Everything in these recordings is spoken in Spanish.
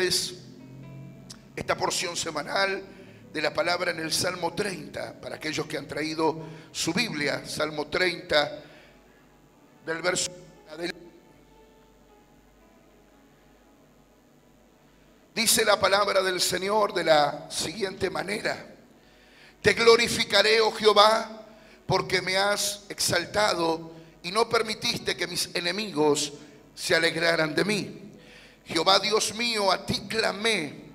ustedes esta porción semanal de la palabra en el Salmo 30, para aquellos que han traído su Biblia, Salmo 30, del verso adelante. Dice la palabra del Señor de la siguiente manera: Te glorificaré, oh Jehová, porque me has exaltado y no permitiste que mis enemigos se alegraran de mí. Jehová Dios mío, a ti clamé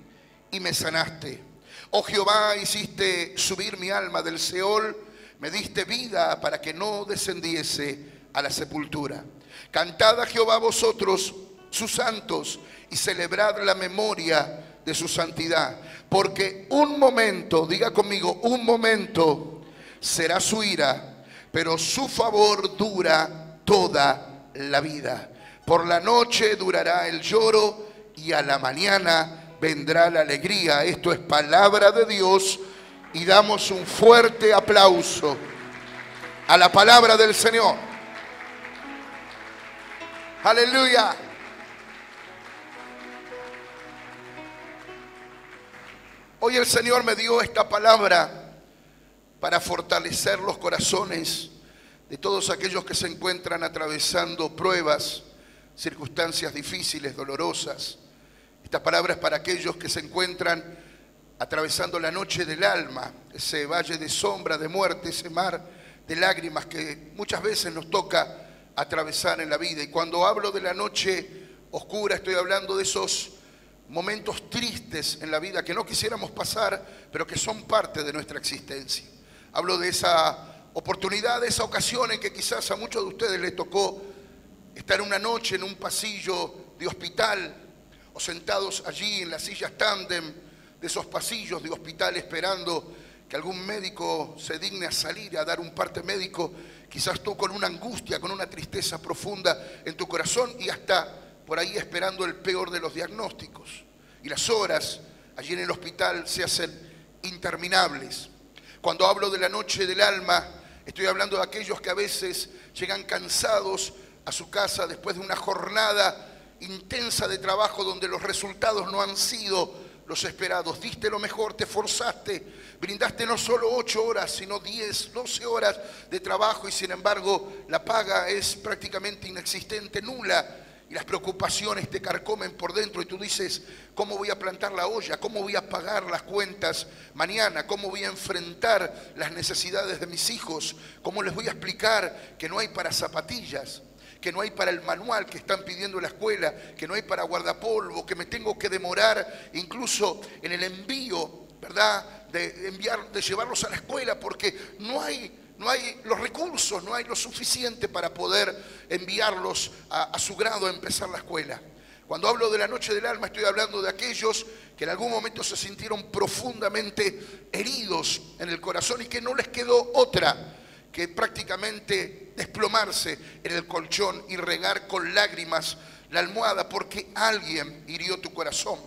y me sanaste. Oh Jehová, hiciste subir mi alma del Seol, me diste vida para que no descendiese a la sepultura. Cantad a Jehová vosotros, sus santos, y celebrad la memoria de su santidad. Porque un momento, diga conmigo, un momento será su ira, pero su favor dura toda la vida. Por la noche durará el lloro y a la mañana vendrá la alegría. Esto es palabra de Dios y damos un fuerte aplauso a la palabra del Señor. Aleluya. Hoy el Señor me dio esta palabra para fortalecer los corazones de todos aquellos que se encuentran atravesando pruebas, circunstancias difíciles, dolorosas. Esta palabra es para aquellos que se encuentran atravesando la noche del alma, ese valle de sombra, de muerte, ese mar de lágrimas que muchas veces nos toca atravesar en la vida. Y cuando hablo de la noche oscura, estoy hablando de esos momentos tristes en la vida que no quisiéramos pasar, pero que son parte de nuestra existencia. Hablo de esa oportunidad, de esa ocasión en que quizás a muchos de ustedes les tocó estar una noche en un pasillo de hospital o sentados allí en las sillas tándem de esos pasillos de hospital esperando que algún médico se digne a salir a dar un parte médico, quizás tú con una angustia, con una tristeza profunda en tu corazón y hasta por ahí esperando el peor de los diagnósticos. Y las horas allí en el hospital se hacen interminables. Cuando hablo de la noche del alma, estoy hablando de aquellos que a veces llegan cansados a su casa después de una jornada intensa de trabajo donde los resultados no han sido los esperados. Diste lo mejor, te esforzaste, brindaste no solo 8 horas, sino 10, 12 horas de trabajo y sin embargo la paga es prácticamente inexistente, nula. Y las preocupaciones te carcomen por dentro y tú dices, ¿cómo voy a plantar la olla? ¿Cómo voy a pagar las cuentas mañana? ¿Cómo voy a enfrentar las necesidades de mis hijos? ¿Cómo les voy a explicar que no hay para zapatillas? Que no hay para el manual que están pidiendo en la escuela, que no hay para guardapolvo, que me tengo que demorar incluso en el envío, ¿verdad? De llevarlos a la escuela porque no hay los recursos, no hay lo suficiente para poder enviarlos a su grado a empezar la escuela. Cuando hablo de la noche del alma estoy hablando de aquellos que en algún momento se sintieron profundamente heridos en el corazón y que no les quedó otra que prácticamente desplomarse en el colchón y regar con lágrimas la almohada porque alguien hirió tu corazón,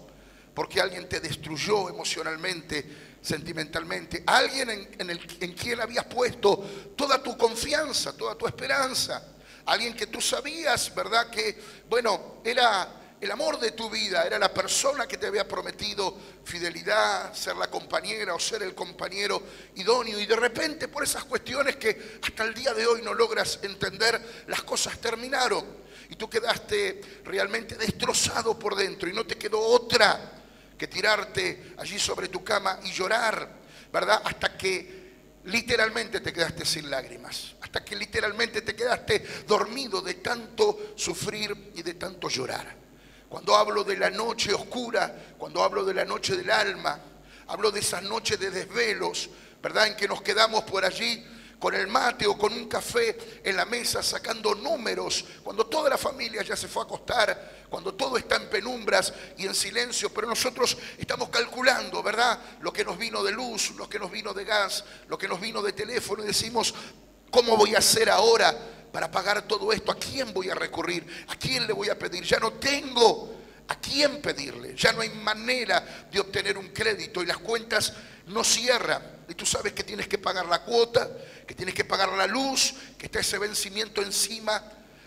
porque alguien te destruyó emocionalmente, sentimentalmente, alguien en quien habías puesto toda tu confianza, toda tu esperanza, alguien que tú sabías, ¿verdad? Que, bueno, era el amor de tu vida, era la persona que te había prometido fidelidad, ser la compañera o ser el compañero idóneo y de repente por esas cuestiones que hasta el día de hoy no logras entender, las cosas terminaron y tú quedaste realmente destrozado por dentro y no te quedó otra que tirarte allí sobre tu cama y llorar, ¿verdad? Hasta que literalmente te quedaste sin lágrimas, hasta que literalmente te quedaste dormido de tanto sufrir y de tanto llorar. Cuando hablo de la noche oscura, cuando hablo de la noche del alma, hablo de esas noches de desvelos, ¿verdad? En que nos quedamos por allí con el mate o con un café en la mesa sacando números, cuando toda la familia ya se fue a acostar, cuando todo está en penumbras y en silencio, pero nosotros estamos calculando, ¿verdad? Lo que nos vino de luz, lo que nos vino de gas, lo que nos vino de teléfono y decimos, ¿cómo voy a hacer ahora para pagar todo esto? ¿A quién voy a recurrir? ¿A quién le voy a pedir? Ya no tengo a quién pedirle, ya no hay manera de obtener un crédito y las cuentas no cierran. Y tú sabes que tienes que pagar la cuota, que tienes que pagar la luz, que está ese vencimiento encima,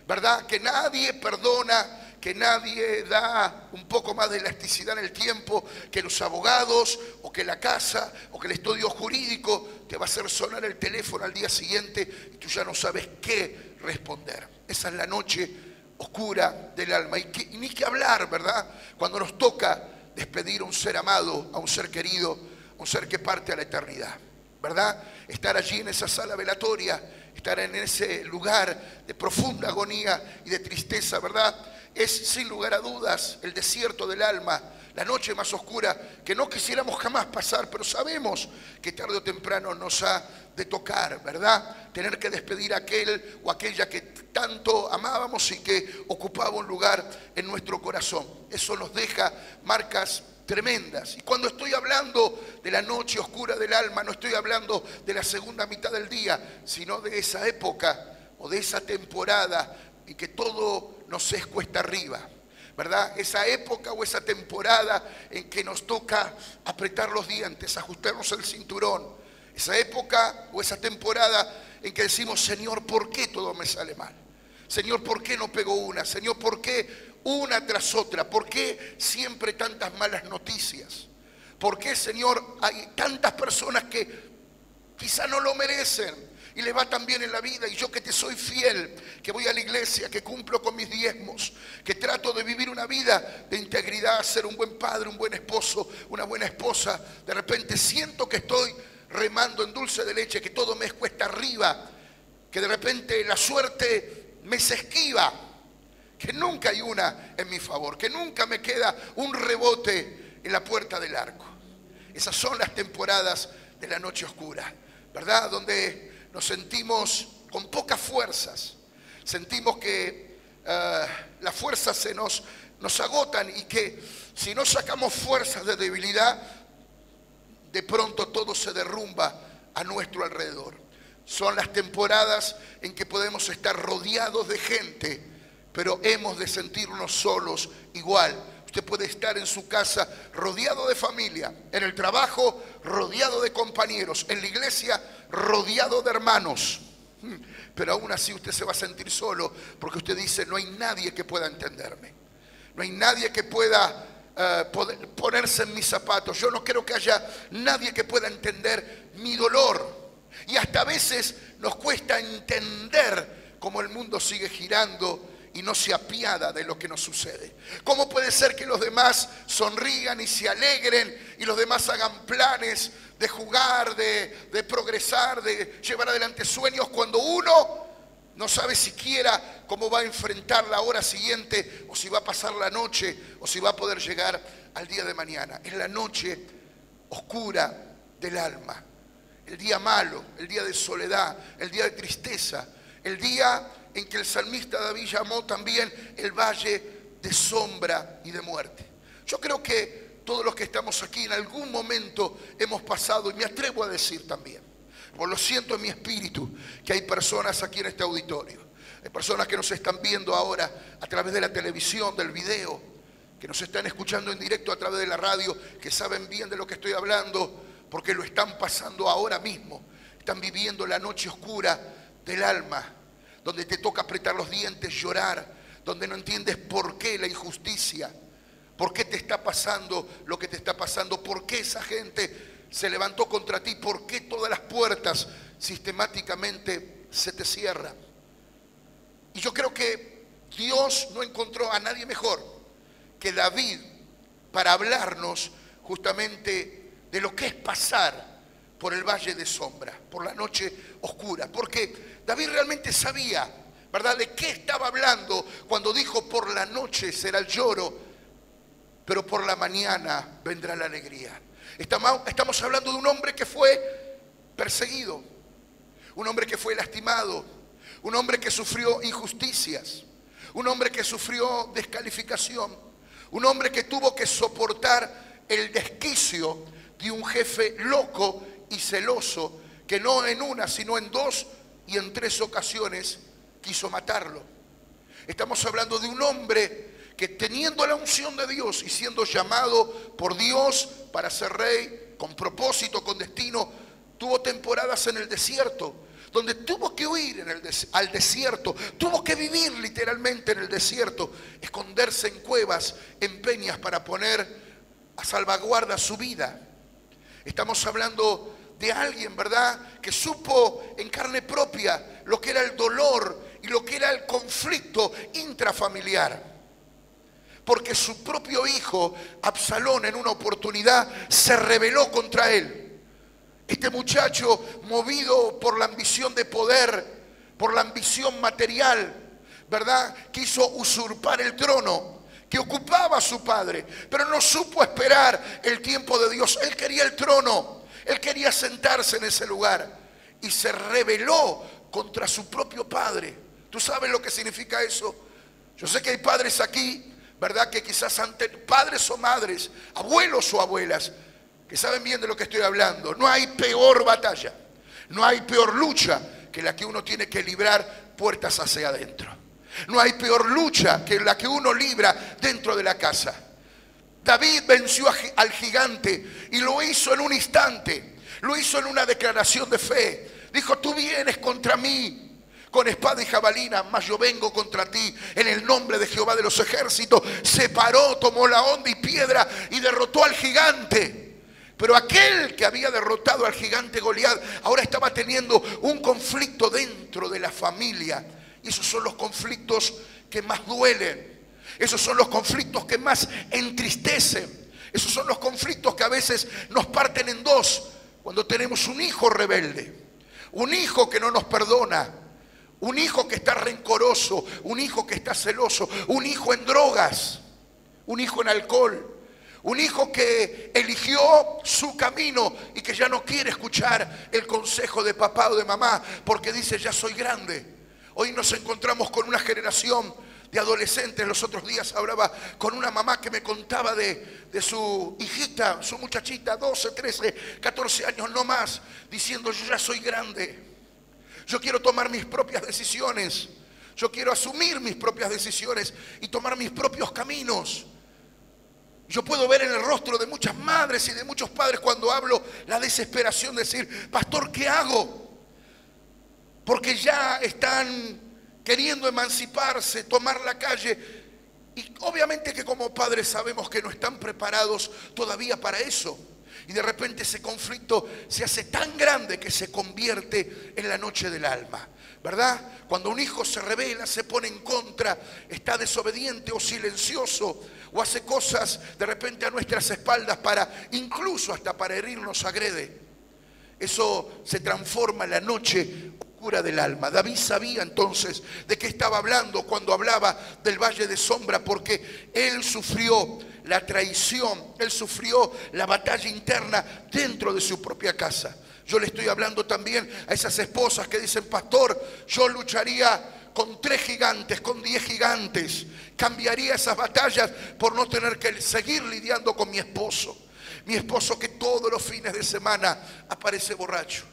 ¿verdad? Que nadie perdona, que nadie da un poco más de elasticidad en el tiempo que los abogados, o que la casa, o que el estudio jurídico. Te va a hacer sonar el teléfono al día siguiente y tú ya no sabes qué responder. Esa es la noche oscura del alma. Y ni que hablar, ¿verdad? Cuando nos toca despedir a un ser amado, a un ser querido, a un ser que parte a la eternidad, ¿verdad? Estar allí en esa sala velatoria, estar en ese lugar de profunda agonía y de tristeza, ¿verdad? Es sin lugar a dudas el desierto del alma, la noche más oscura que no quisiéramos jamás pasar, pero sabemos que tarde o temprano nos ha de tocar, ¿verdad? Tener que despedir a aquel o aquella que tanto amábamos y que ocupaba un lugar en nuestro corazón. Eso nos deja marcas tremendas. Y cuando estoy hablando de la noche oscura del alma, no estoy hablando de la segunda mitad del día, sino de esa época o de esa temporada en que todo nos es cuesta arriba, ¿verdad? Esa época o esa temporada en que nos toca apretar los dientes, ajustarnos el cinturón. Esa época o esa temporada en que decimos: Señor, ¿por qué todo me sale mal? Señor, ¿por qué no pego una? Señor, ¿por qué una tras otra? ¿Por qué siempre tantas malas noticias? ¿Por qué, Señor, hay tantas personas que quizá no lo merecen y les va tan bien en la vida? Y yo, que te soy fiel, que voy a la iglesia, que cumplo con mis diezmos, que trato de vivir una vida de integridad, ser un buen padre, un buen esposo, una buena esposa, de repente siento que estoy remando en dulce de leche, que todo me es cuesta arriba, que de repente la suerte me se esquiva, que nunca hay una en mi favor, que nunca me queda un rebote en la puerta del arco. Esas son las temporadas de la noche oscura, ¿verdad? Donde nos sentimos con pocas fuerzas, sentimos que las fuerzas se nos agotan, y que si no sacamos fuerzas de debilidad, de pronto todo se derrumba a nuestro alrededor. Son las temporadas en que podemos estar rodeados de gente, pero hemos de sentirnos solos igual. Usted puede estar en su casa rodeado de familia, en el trabajo rodeado de compañeros, en la iglesia rodeado de hermanos, pero aún así usted se va a sentir solo, porque usted dice: no hay nadie que pueda entenderme, no hay nadie que pueda ponerse en mis zapatos. Yo no creo que haya nadie que pueda entender mi dolor. Y hasta a veces nos cuesta entender cómo el mundo sigue girando y no se apiada de lo que nos sucede. ¿Cómo puede ser que los demás sonrían y se alegren y los demás hagan planes de jugar, de progresar, de llevar adelante sueños, cuando uno no sabe siquiera cómo va a enfrentar la hora siguiente, o si va a pasar la noche, o si va a poder llegar al día de mañana? Es la noche oscura del alma, el día malo, el día de soledad, el día de tristeza, el día en que el salmista David llamó también el valle de sombra y de muerte. Yo creo que todos los que estamos aquí en algún momento hemos pasado, y me atrevo a decir también, por lo siento en mi espíritu, que hay personas aquí en este auditorio, hay personas que nos están viendo ahora a través de la televisión, del video, que nos están escuchando en directo a través de la radio, que saben bien de lo que estoy hablando, porque lo están pasando ahora mismo. Están viviendo la noche oscura del alma, donde te toca apretar los dientes, llorar, donde no entiendes por qué la injusticia, por qué te está pasando lo que te está pasando, por qué esa gente se levantó contra ti, por qué todas las puertas sistemáticamente se te cierran. Y yo creo que Dios no encontró a nadie mejor que David para hablarnos justamente de lo que es pasar por el valle de sombra, por la noche oscura, porque David realmente sabía, ¿verdad?, de qué estaba hablando cuando dijo: por la noche será el lloro, pero por la mañana vendrá la alegría. Estamos hablando de un hombre que fue perseguido, un hombre que fue lastimado, un hombre que sufrió injusticias, un hombre que sufrió descalificación, un hombre que tuvo que soportar el desquicio de un jefe loco y celoso, que no en una, sino en 2 y en 3 ocasiones quiso matarlo. Estamos hablando de un hombre que, teniendo la unción de Dios y siendo llamado por Dios para ser rey, con propósito, con destino, tuvo temporadas en el desierto, donde tuvo que huir al desierto, tuvo que vivir literalmente en el desierto, esconderse en cuevas, en peñas para poner a salvaguarda su vida. Estamos hablando de alguien, ¿verdad?, que supo en carne propia lo que era el dolor y lo que era el conflicto intrafamiliar. Porque su propio hijo, Absalón, en una oportunidad se rebeló contra él. Este muchacho, movido por la ambición de poder, por la ambición material, ¿verdad?, quiso usurpar el trono que ocupaba su padre, pero no supo esperar el tiempo de Dios. Él quería el trono, él quería sentarse en ese lugar y se rebeló contra su propio padre. ¿Tú sabes lo que significa eso? Yo sé que hay padres aquí, ¿verdad?, que quizás padres o madres, abuelos o abuelas, que saben bien de lo que estoy hablando. No hay peor batalla, no hay peor lucha que la que uno tiene que librar puertas hacia adentro. No hay peor lucha que la que uno libra dentro de la casa. David venció al gigante y lo hizo en un instante, lo hizo en una declaración de fe. Dijo: tú vienes contra mí con espada y jabalina, mas yo vengo contra ti en el nombre de Jehová de los ejércitos. Se paró, tomó la honda y piedra y derrotó al gigante. Pero aquel que había derrotado al gigante Goliat ahora estaba teniendo un conflicto dentro de la familia. Y esos son los conflictos que más duelen. Esos son los conflictos que más entristecen. Esos son los conflictos que a veces nos parten en dos. Cuando tenemos un hijo rebelde, un hijo que no nos perdona, un hijo que está rencoroso, un hijo que está celoso, un hijo en drogas, un hijo en alcohol, un hijo que eligió su camino y que ya no quiere escuchar el consejo de papá o de mamá porque dice: ya soy grande. Hoy nos encontramos con una generación de adolescentes. Los otros días hablaba con una mamá que me contaba de su hijita, su muchachita, 12, 13, 14 años, no más, diciendo: yo ya soy grande, yo quiero tomar mis propias decisiones, yo quiero asumir mis propias decisiones y tomar mis propios caminos. Yo puedo ver en el rostro de muchas madres y de muchos padres cuando hablo la desesperación de decir: pastor, ¿qué hago? Porque ya están queriendo emanciparse, tomar la calle. Y obviamente que como padres sabemos que no están preparados todavía para eso. Y de repente ese conflicto se hace tan grande que se convierte en la noche del alma, ¿verdad? Cuando un hijo se rebela, se pone en contra, está desobediente o silencioso, o hace cosas de repente a nuestras espaldas para, incluso hasta para herirnos, agrede. Eso se transforma en la noche oscura del alma. David sabía entonces de qué estaba hablando cuando hablaba del valle de sombra, porque él sufrió la traición, él sufrió la batalla interna dentro de su propia casa. Yo le estoy hablando también a esas esposas que dicen: pastor, yo lucharía con 3 gigantes, con 10 gigantes, cambiaría esas batallas por no tener que seguir lidiando con mi esposo. Mi esposo que todos los fines de semana aparece borracho,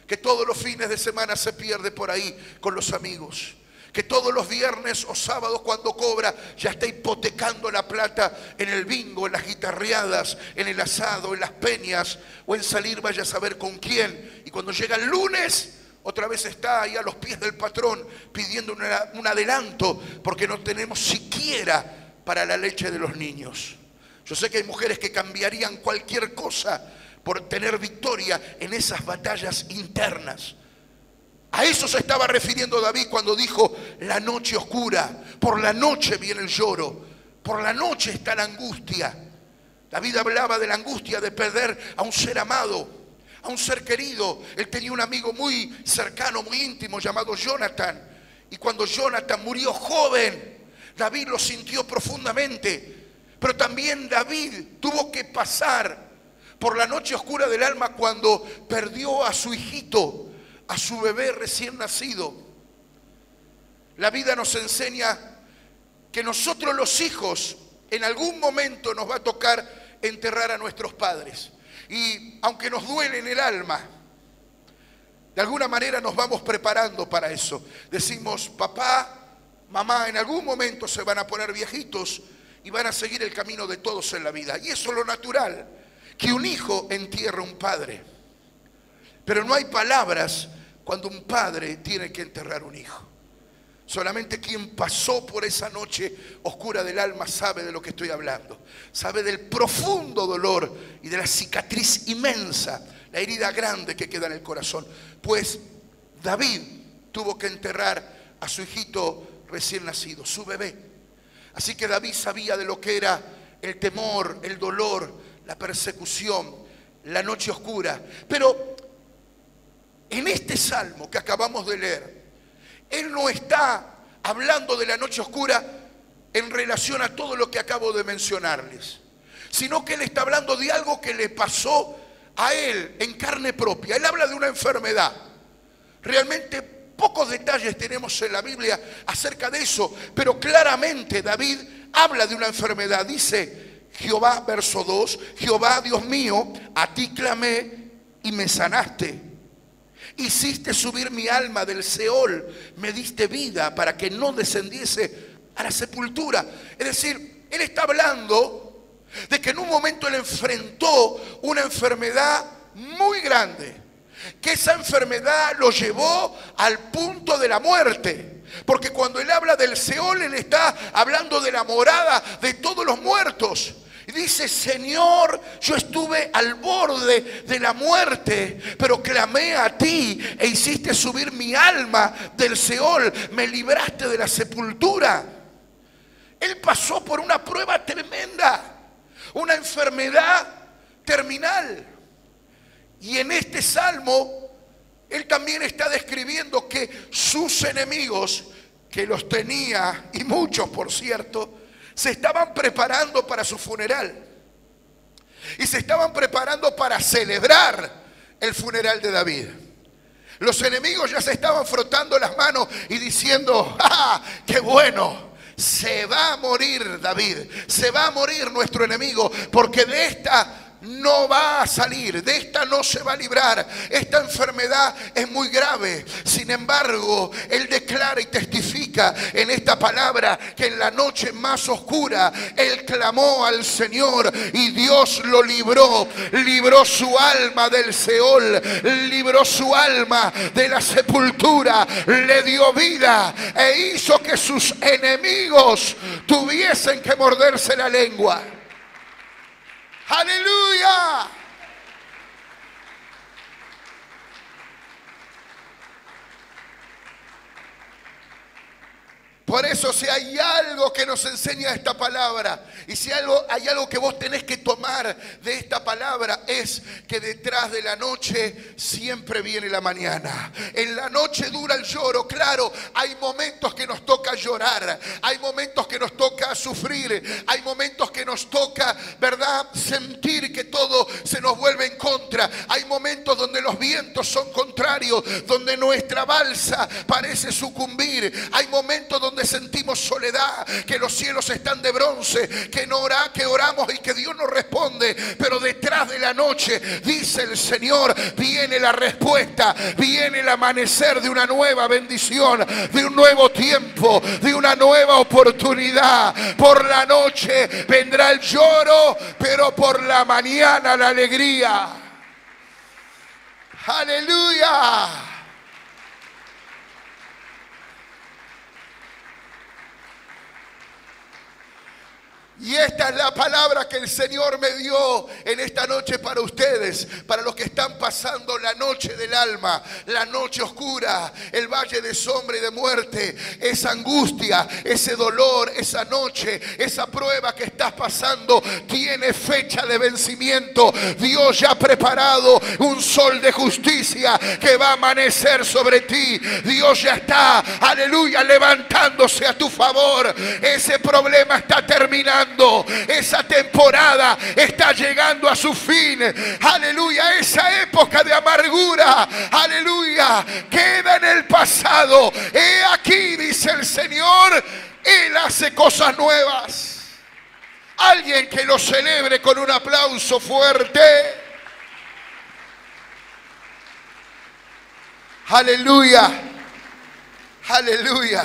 que todos los fines de semana se pierde por ahí con los amigos, que todos los viernes o sábados cuando cobra ya está hipotecando la plata en el bingo, en las guitarreadas, en el asado, en las peñas o en salir vaya a saber con quién. Y cuando llega el lunes, otra vez está ahí a los pies del patrón pidiendo un adelanto porque no tenemos siquiera para la leche de los niños. Yo sé que hay mujeres que cambiarían cualquier cosa por tener victoria en esas batallas internas. A eso se estaba refiriendo David cuando dijo: la noche oscura, por la noche viene el lloro, por la noche está la angustia. David hablaba de la angustia de perder a un ser amado, a un ser querido. Él tenía un amigo muy cercano, muy íntimo, llamado Jonathan. Y cuando Jonathan murió joven, David lo sintió profundamente. Pero también David tuvo que pasar por la noche oscura del alma cuando perdió a su hijito, a su bebé recién nacido. La vida nos enseña que nosotros los hijos en algún momento nos va a tocar enterrar a nuestros padres. Y aunque nos duele en el alma, de alguna manera nos vamos preparando para eso. Decimos: papá, mamá, en algún momento se van a poner viejitos y van a seguir el camino de todos en la vida. Y eso es lo natural, que un hijo entierre a un padre. Pero no hay palabras cuando un padre tiene que enterrar un hijo. Solamente quien pasó por esa noche oscura del alma sabe de lo que estoy hablando. Sabe del profundo dolor y de la cicatriz inmensa, la herida grande que queda en el corazón. Pues David tuvo que enterrar a su hijito recién nacido, su bebé. Así que David sabía de lo que era el temor, el dolor, la persecución, la noche oscura. Pero en este salmo que acabamos de leer, él no está hablando de la noche oscura en relación a todo lo que acabo de mencionarles, sino que él está hablando de algo que le pasó a él en carne propia. Él habla de una enfermedad. Realmente pocos detalles tenemos en la Biblia acerca de eso, pero claramente David habla de una enfermedad. Dice Jehová, verso 2, Jehová Dios mío, a ti clamé y me sanaste. Hiciste subir mi alma del Seol, me diste vida para que no descendiese a la sepultura. Es decir, él está hablando de que en un momento él enfrentó una enfermedad muy grande, que esa enfermedad lo llevó al punto de la muerte. Porque cuando él habla del Seol, él está hablando de la morada de todos los muertos. Y dice: Señor, yo estuve al borde de la muerte, pero clamé a ti e hiciste subir mi alma del Seol, me libraste de la sepultura. Él pasó por una prueba tremenda, una enfermedad terminal. Y en este salmo, él también está describiendo que sus enemigos, que los tenía, y muchos por cierto, se estaban preparando para su funeral. Y se estaban preparando para celebrar el funeral de David. Los enemigos ya se estaban frotando las manos y diciendo: ¡ah, qué bueno! Se va a morir David, se va a morir nuestro enemigo, porque de esta no va a salir, de esta no se va a librar. Esta enfermedad es muy grave. Sin embargo, él declara y testifica en esta palabra que en la noche más oscura él clamó al Señor y Dios lo libró. Libró su alma del Seol, libró su alma de la sepultura, le dio vida e hizo que sus enemigos tuviesen que morderse la lengua. ¡Aleluya! Por eso, si hay algo que nos enseña esta palabra, y si hay algo que vos tenés que tomar de esta palabra, es que detrás de la noche siempre viene la mañana. En la noche dura el lloro. Claro, hay momentos que nos toca llorar, hay momentos que nos toca sufrir, hay momentos que nos toca, ¿verdad?, sentir que todo se nos vuelve en contra. Hay momentos donde los vientos son contrarios, donde nuestra balsa parece sucumbir. Hay momentos donde sentimos soledad, que los cielos están de bronce, que oramos y que Dios nos responde. Pero detrás de la noche, dice el Señor, viene la respuesta, viene el amanecer de una nueva bendición, de un nuevo tiempo, de una nueva oportunidad. Por la noche vendrá el lloro, pero por la mañana la alegría. ¡Aleluya! Y esta es la palabra que el Señor me dio en esta noche para ustedes, para los que están pasando la noche del alma, la noche oscura, el valle de sombra y de muerte, esa angustia, ese dolor, esa noche, esa prueba que estás pasando, tiene fecha de vencimiento. Dios ya ha preparado un sol de justicia que va a amanecer sobre ti. Dios ya está, aleluya, levantándose a tu favor. Ese problema está terminando. Esa temporada está llegando a su fin. Aleluya. Esa época de amargura, aleluya, queda en el pasado. He aquí, dice el Señor, Él hace cosas nuevas. Alguien que lo celebre con un aplauso fuerte. Aleluya. Aleluya.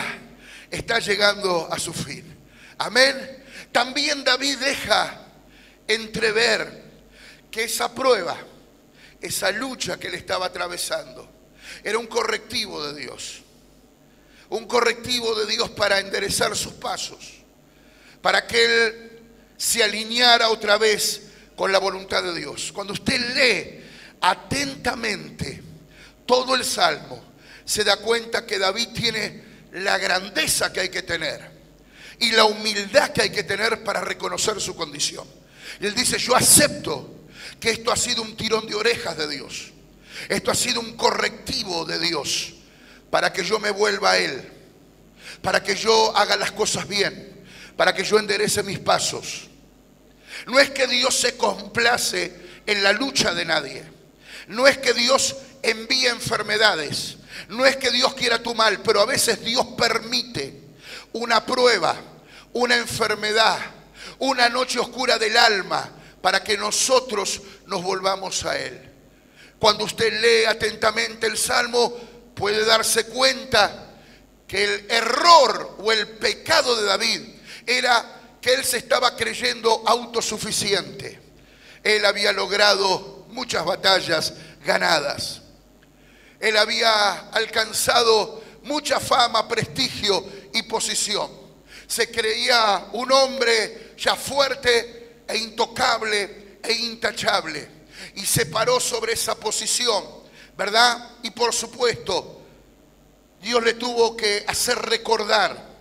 Está llegando a su fin. Amén. También David deja entrever que esa prueba, esa lucha que él estaba atravesando, Era un correctivo de Dios. Un correctivo de Dios para enderezar sus pasos, para que él se alineara otra vez con la voluntad de Dios. Cuando usted lee atentamente todo el Salmo, se da cuenta que David tiene la grandeza que hay que tener y la humildad que hay que tener para reconocer su condición. Y él dice: yo acepto que esto ha sido un tirón de orejas de Dios. Esto ha sido un correctivo de Dios para que yo me vuelva a Él, para que yo haga las cosas bien, para que yo enderece mis pasos. No es que Dios se complace en la lucha de nadie. No es que Dios envíe enfermedades. No es que Dios quiera tu mal, pero a veces Dios permite una prueba, una enfermedad, una noche oscura del alma, para que nosotros nos volvamos a Él. Cuando usted lee atentamente el Salmo, puede darse cuenta que el error o el pecado de David era que él se estaba creyendo autosuficiente. Él había logrado muchas batallas ganadas. Él había alcanzado mucha fama, prestigio y posición. Se creía un hombre ya fuerte e intocable e intachable. Y se paró sobre esa posición, ¿verdad? Y por supuesto, Dios le tuvo que hacer recordar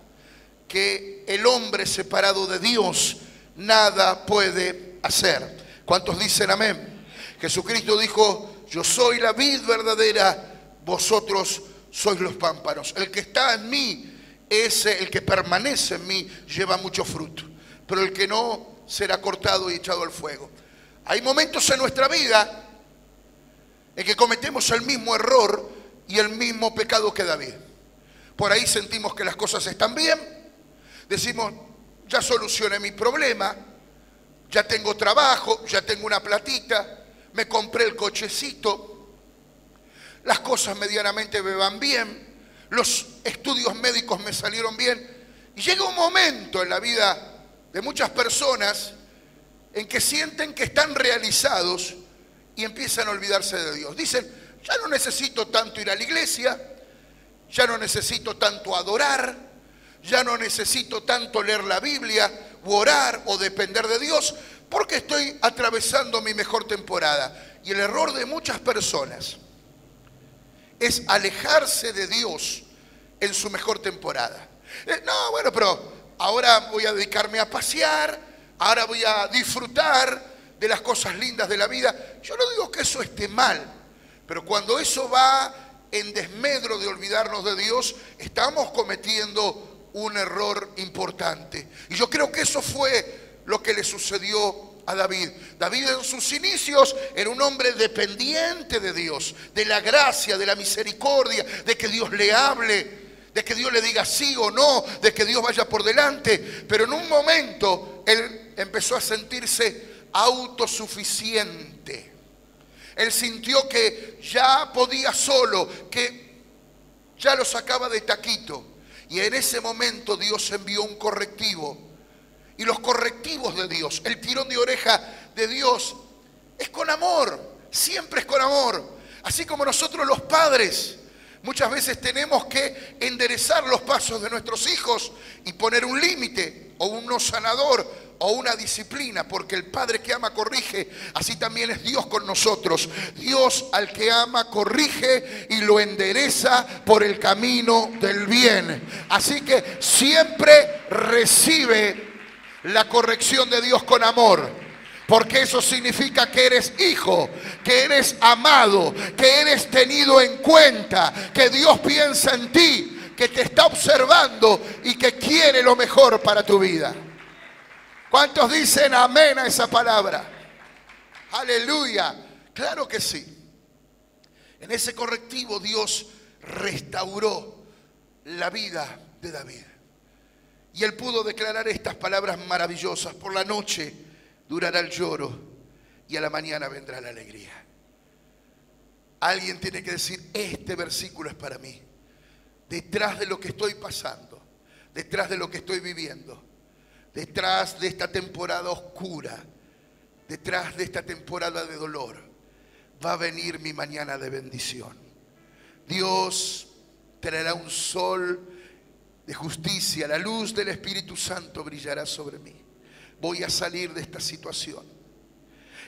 que el hombre separado de Dios nada puede hacer. ¿Cuántos dicen amén? Jesucristo dijo: yo soy la vid verdadera, vosotros sois los pámpanos. El que está en mí, ese, el que permanece en mí, lleva mucho fruto. Pero el que no, será cortado y echado al fuego. Hay momentos en nuestra vida en que cometemos el mismo error y el mismo pecado que David. Por ahí sentimos que las cosas están bien. Decimos: ya solucioné mi problema, ya tengo trabajo, ya tengo una platita, me compré el cochecito, las cosas medianamente me van bien, los estudios médicos me salieron bien. Y llega un momento en la vida de muchas personas en que sienten que están realizados y empiezan a olvidarse de Dios. Dicen: ya no necesito tanto ir a la iglesia, ya no necesito tanto adorar, ya no necesito tanto leer la Biblia, u orar o depender de Dios, porque estoy atravesando mi mejor temporada. Y el error de muchas personas es alejarse de Dios en su mejor temporada. No, bueno, pero ahora voy a dedicarme a pasear, ahora voy a disfrutar de las cosas lindas de la vida. Yo no digo que eso esté mal, pero cuando eso va en desmedro de olvidarnos de Dios, estamos cometiendo un error importante. Y yo creo que eso fue lo que le sucedió a David. David en sus inicios era un hombre dependiente de Dios, de la gracia, de la misericordia, de que Dios le hable, de que Dios le diga sí o no, de que Dios vaya por delante. Pero en un momento él empezó a sentirse autosuficiente. Él sintió que ya podía solo, que ya lo sacaba de taquito. Y en ese momento Dios envió un correctivo. Y los correctivos de Dios, el tirón de oreja de Dios, es con amor, siempre es con amor. Así como nosotros los padres muchas veces tenemos que enderezar los pasos de nuestros hijos y poner un límite o un sanador o una disciplina, porque el Padre que ama corrige, así también es Dios con nosotros. Dios al que ama corrige y lo endereza por el camino del bien. Así que siempre recibe la corrección de Dios con amor, porque eso significa que eres hijo, que eres amado, que eres tenido en cuenta, que Dios piensa en ti, que te está observando y que quiere lo mejor para tu vida. ¿Cuántos dicen amén a esa palabra? Aleluya. Claro que sí. En ese correctivo Dios restauró la vida de David. Y él pudo declarar estas palabras maravillosas: por la noche durará el lloro y a la mañana vendrá la alegría. Alguien tiene que decir: este versículo es para mí. Detrás de lo que estoy pasando, detrás de lo que estoy viviendo, detrás de esta temporada oscura, detrás de esta temporada de dolor, va a venir mi mañana de bendición. Dios traerá un sol de justicia, la luz del Espíritu Santo brillará sobre mí. Voy a salir de esta situación.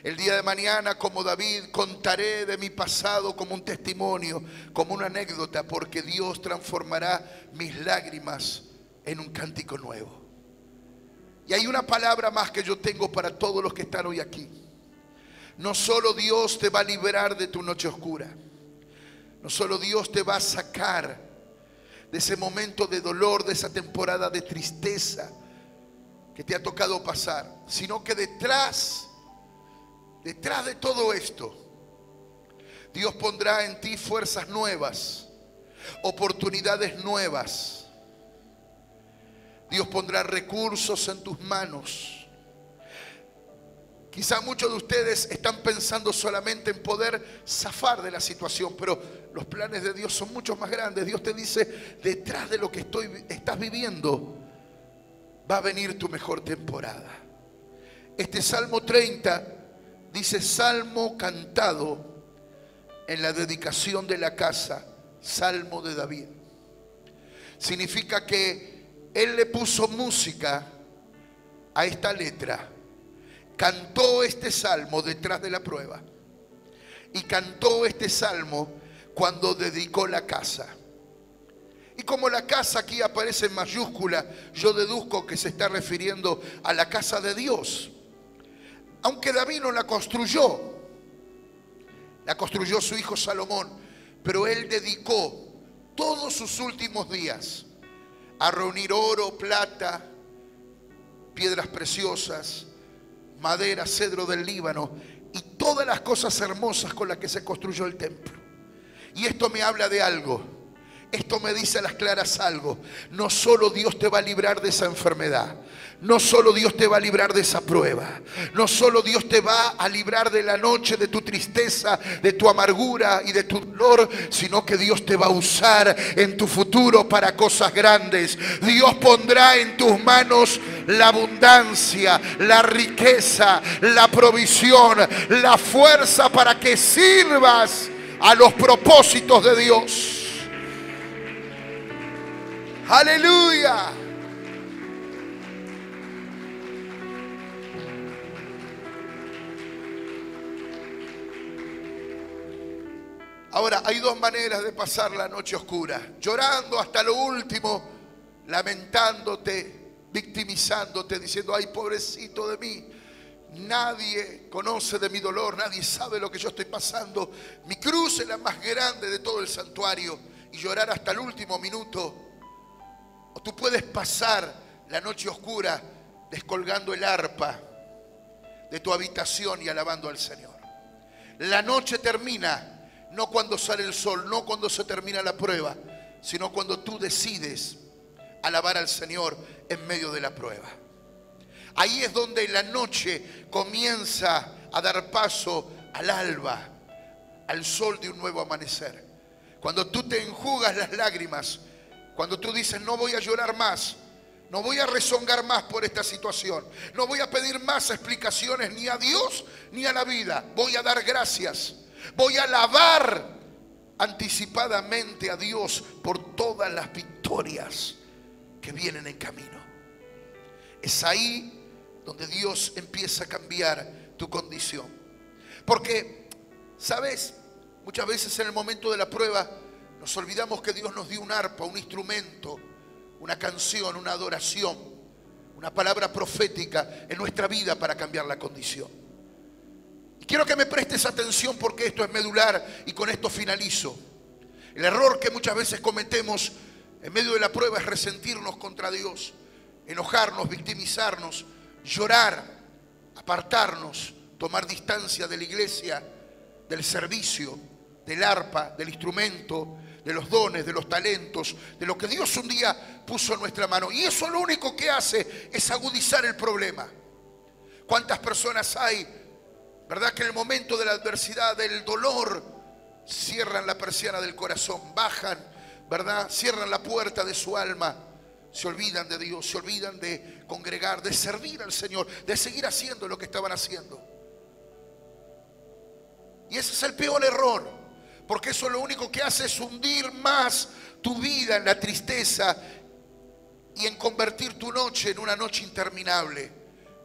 El día de mañana, como David, contaré de mi pasado como un testimonio, como una anécdota, porque Dios transformará mis lágrimas en un cántico nuevo. Y hay una palabra más que yo tengo para todos los que están hoy aquí. No solo Dios te va a liberar de tu noche oscura, no solo Dios te va a sacar de ese momento de dolor, de esa temporada de tristeza que te ha tocado pasar, sino que detrás de todo esto, Dios pondrá en ti fuerzas nuevas, oportunidades nuevas. Dios pondrá recursos en tus manos. Quizá muchos de ustedes están pensando solamente en poder zafar de la situación, pero los planes de Dios son mucho más grandes. Dios te dice, detrás de lo que estás viviendo, va a venir tu mejor temporada. Este Salmo 30 dice: salmo cantado en la dedicación de la casa, salmo de David. Significa que él le puso música a esta letra. Cantó este salmo detrás de la prueba. Y cantó este salmo cuando dedicó la casa. Y como la casa aquí aparece en mayúscula, yo deduzco que se está refiriendo a la casa de Dios. Aunque David no la construyó su hijo Salomón, pero él dedicó todos sus últimos días a reunir oro, plata, piedras preciosas, madera, cedro del Líbano y todas las cosas hermosas con las que se construyó el templo. Y esto me habla de algo. Esto me dice a las claras algo. No solo Dios te va a librar de esa enfermedad, no solo Dios te va a librar de esa prueba, no solo Dios te va a librar de la noche, de tu tristeza, de tu amargura y de tu dolor, sino que Dios te va a usar en tu futuro para cosas grandes. Dios pondrá en tus manos la abundancia, la riqueza, la provisión, la fuerza para que sirvas a los propósitos de Dios. Aleluya. Ahora, hay dos maneras de pasar la noche oscura: llorando hasta lo último, lamentándote, victimizándote, diciendo: ay, pobrecito de mí, nadie conoce de mi dolor, nadie sabe lo que yo estoy pasando, mi cruz es la más grande de todo el santuario, y llorar hasta el último minuto. O tú puedes pasar la noche oscura descolgando el arpa de tu habitación y alabando al Señor. La noche termina no cuando sale el sol, no cuando se termina la prueba, sino cuando tú decides alabar al Señor en medio de la prueba. Ahí es donde la noche comienza a dar paso al alba, al sol de un nuevo amanecer. Cuando tú te enjugas las lágrimas, cuando tú dices: no voy a llorar más, no voy a rezongar más por esta situación, no voy a pedir más explicaciones ni a Dios ni a la vida, voy a dar gracias, voy a alabar anticipadamente a Dios por todas las victorias que vienen en camino. Es ahí donde Dios empieza a cambiar tu condición. Porque, ¿sabes? Muchas veces en el momento de la prueba nos olvidamos que Dios nos dio un arpa, un instrumento, una canción, una adoración, una palabra profética en nuestra vida para cambiar la condición. Y quiero que me prestes atención porque esto es medular y con esto finalizo. El error que muchas veces cometemos en medio de la prueba es resentirnos contra Dios, enojarnos, victimizarnos, llorar, apartarnos, tomar distancia de la iglesia, del servicio, del arpa, del instrumento, de los dones, de los talentos, de lo que Dios un día puso en nuestra mano. Y eso lo único que hace es agudizar el problema. ¿Cuántas personas hay, verdad, que en el momento de la adversidad, del dolor, cierran la persiana del corazón, bajan, verdad, cierran la puerta de su alma, se olvidan de Dios, se olvidan de congregar, de servir al Señor, de seguir haciendo lo que estaban haciendo? Y ese es el peor error. porque eso lo único que hace es hundir más tu vida en la tristeza y en convertir tu noche en una noche interminable.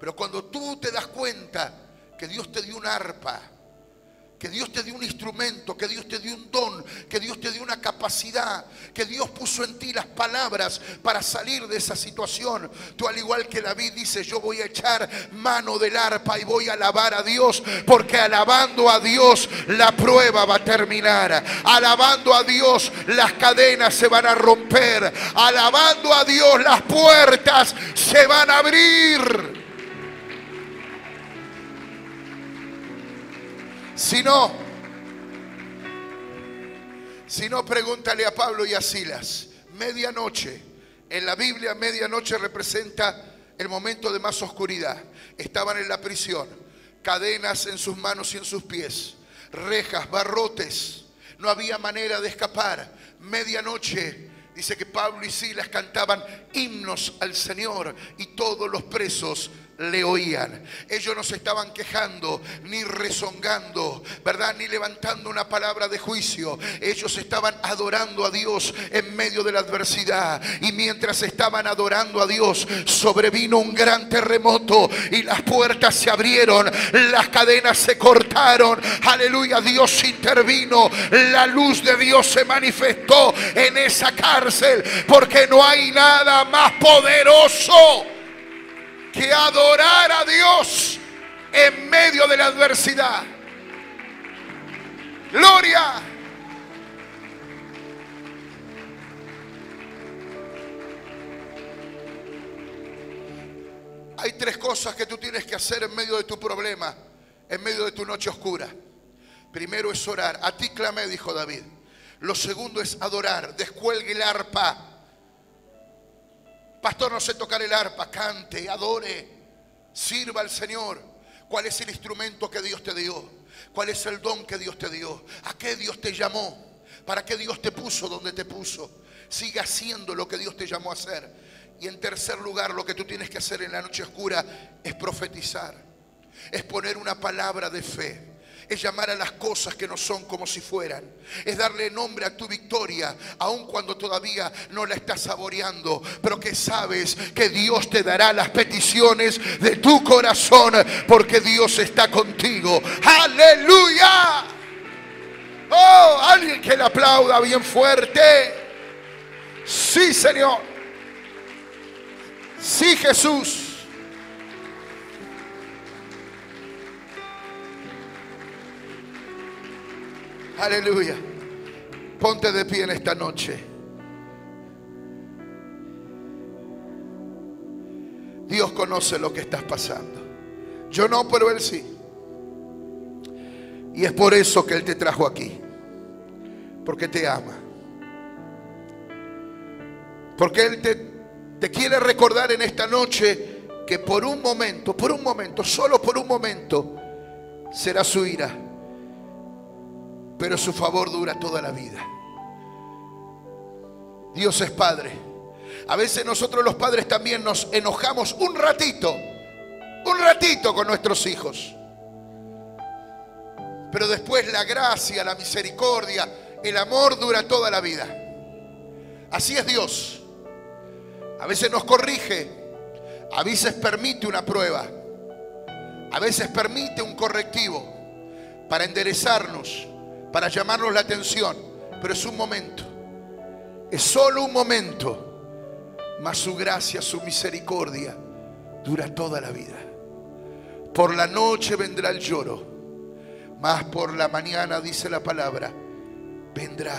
Pero cuando tú te das cuenta que Dios te dio un arpa, que Dios te dio un instrumento, que Dios te dio un don, que Dios te dio una capacidad, que Dios puso en ti las palabras para salir de esa situación. Tú, al igual que David, dices: yo voy a echar mano del arpa y voy a alabar a Dios, porque alabando a Dios la prueba va a terminar. Alabando a Dios las cadenas se van a romper. Alabando a Dios las puertas se van a abrir. Si no, pregúntale a Pablo y a Silas. Medianoche, en la Biblia, medianoche representa el momento de más oscuridad. Estaban en la prisión, cadenas en sus manos y en sus pies, rejas, barrotes, no había manera de escapar. Medianoche, dice que Pablo y Silas cantaban himnos al Señor y todos los presos le oían. Ellos no se estaban quejando ni rezongando, ¿verdad? Ni levantando una palabra de juicio. Ellos estaban adorando a Dios en medio de la adversidad. Y mientras estaban adorando a Dios, sobrevino un gran terremoto y las puertas se abrieron, las cadenas se cortaron. Aleluya, Dios intervino. La luz de Dios se manifestó en esa cárcel, porque no hay nada más poderoso que adorar a Dios en medio de la adversidad. Gloria. Hay tres cosas que tú tienes que hacer en medio de tu problema, en medio de tu noche oscura. Primero es orar. A ti clamé, dijo David. Lo segundo es adorar. Descuelgue el arpa. Pastor, no sé tocar el arpa. Cante, adore, sirva al Señor. ¿Cuál es el instrumento que Dios te dio? ¿Cuál es el don que Dios te dio? ¿A qué Dios te llamó? ¿Para qué Dios te puso donde te puso? Sigue haciendo lo que Dios te llamó a hacer. Y en tercer lugar, lo que tú tienes que hacer en la noche oscura es profetizar. Es poner una palabra de fe. Es llamar a las cosas que no son como si fueran. Es darle nombre a tu victoria, aun cuando todavía no la estás saboreando, pero que sabes que Dios te dará las peticiones de tu corazón, porque Dios está contigo. ¡Aleluya! ¡Oh! Alguien que le aplauda bien fuerte. Sí, Señor. Sí, Jesús. Aleluya. Ponte de pie en esta noche. Dios conoce lo que estás pasando. Yo no, pero Él sí. Y es por eso que Él te trajo aquí. Porque te ama. Porque Él te quiere recordar en esta noche que por un momento, solo por un momento, será su ira, pero su favor dura toda la vida. Dios es Padre. A veces nosotros los padres también nos enojamos un ratito con nuestros hijos. Pero después la gracia, la misericordia, el amor dura toda la vida. Así es Dios. A veces nos corrige, a veces permite una prueba, a veces permite un correctivo para enderezarnos, para llamarnos la atención, pero es un momento, es solo un momento, mas su gracia, su misericordia dura toda la vida. Por la noche vendrá el lloro, mas por la mañana, dice la palabra, vendrá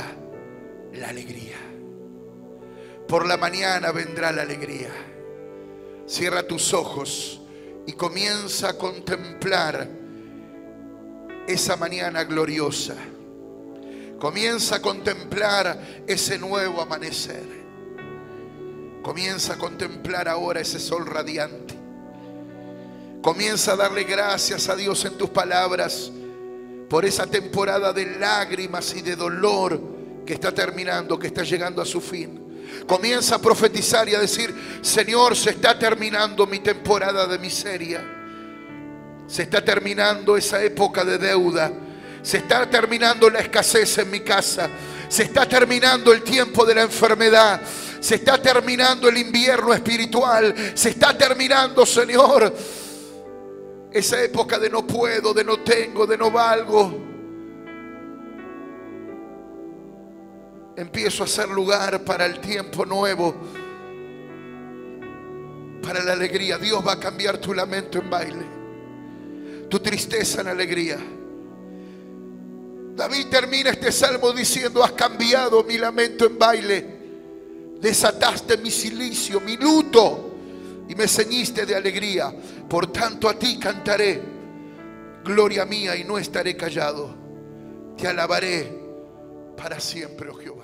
la alegría. Por la mañana vendrá la alegría. Cierra tus ojos y comienza a contemplar esa mañana gloriosa. Comienza a contemplar ese nuevo amanecer. Comienza a contemplar ahora ese sol radiante. Comienza a darle gracias a Dios en tus palabras por esa temporada de lágrimas y de dolor que está terminando, que está llegando a su fin. Comienza a profetizar y a decir: Señor, se está terminando mi temporada de miseria. Se está terminando esa época de deuda. Se está terminando la escasez en mi casa. Se está terminando el tiempo de la enfermedad. Se está terminando el invierno espiritual. Se está terminando, Señor, esa época de no puedo, de no tengo, de no valgo. Empiezo a hacer lugar para el tiempo nuevo, para la alegría. Dios va a cambiar tu lamento en baile, tu tristeza en alegría. David termina este salmo diciendo: has cambiado mi lamento en baile, desataste mi cilicio, mi luto, y me ceñiste de alegría. Por tanto a ti cantaré, gloria mía, y no estaré callado. Te alabaré para siempre, oh Jehová.